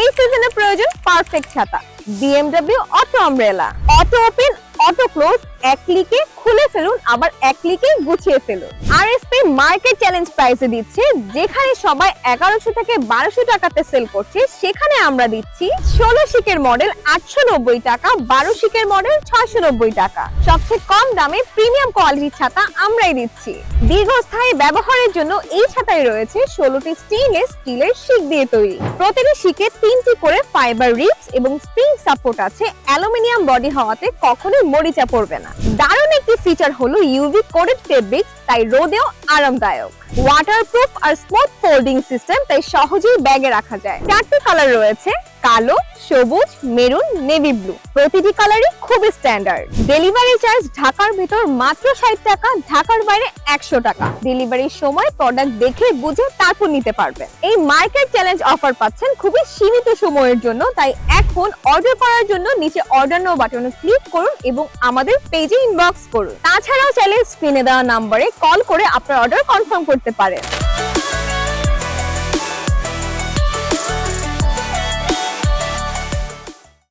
এই সিজনে প্রয়োজন পারফেক্ট ছাতা। BMW auto umbrella, auto open, auto close, এক ক্লিকে খুলে ফেলুন, আবার এক ক্লিকে গুছিয়ে ফেলুন। আরএসপি মার্কেট চ্যালেঞ্জ প্রাইসে দিচ্ছে, যেখানে সবাই 1100 থেকে 1200 টাকাতে সেল করছে, সেখানে আমরা দিচ্ছি 16 শিকের মডেল 890 টাকা, 12 শিকের মডেল 690 টাকা। সবচেয়ে কম দামে প্রিমিয়াম কোয়ালিটির ছাতা আমরাই দিচ্ছি। দীর্ঘস্থায়ী ব্যবহারের জন্য এই ছাতায় রয়েছে 16টি স্টেইনলেস স্টিলের শিক দিয়ে তৈরি। প্রতিটি শিকে 3টি করে ফাইবার রিবস এবং স্প্রিং সাপোর্ট আছে। অ্যালুমিনিয়াম বডি হওয়াতে কখনোই মরিচা পড়বে না। দারুণ একটি ফিচার হলো ইউভি কোটেড ফেব্রিক্স, তাই রোদেও আরামদায়ক। ওয়াটারপ্রুফ আর স্মুথ ফোল্ডিং সিস্টেম, তাই সহজেই ব্যাগে রাখা যায়। 4টি কালার রয়েছে, কালো, সবুজ, মেরুন, নেভি ব্লু। প্রতিটি কালারই খুবই স্ট্যান্ডার্ড। ডেলিভারি চার্জ ঢাকার ভিতর মাত্র 60 টাকা, ঢাকার বাইরে 100 টাকা। ডেলিভারির সময় প্রোডাক্ট দেখে বুঝে তারপর নিতে পারবেন। এই মার্কেট চ্যালেঞ্জ অফার পাচ্ছেন খুবই সীমিত সময়ের জন্য, তাই এখন অর্ডার করার জন্য নিচে অর্ডার নাও বাটনে ক্লিক করুন এবং আমাদের পেজে ইনবক্স করুন। তাছাড়াও চাইলে স্ক্রিনে দেওয়া নম্বরে কল করে আপনার অর্ডার কনফার্ম করতে পারেন।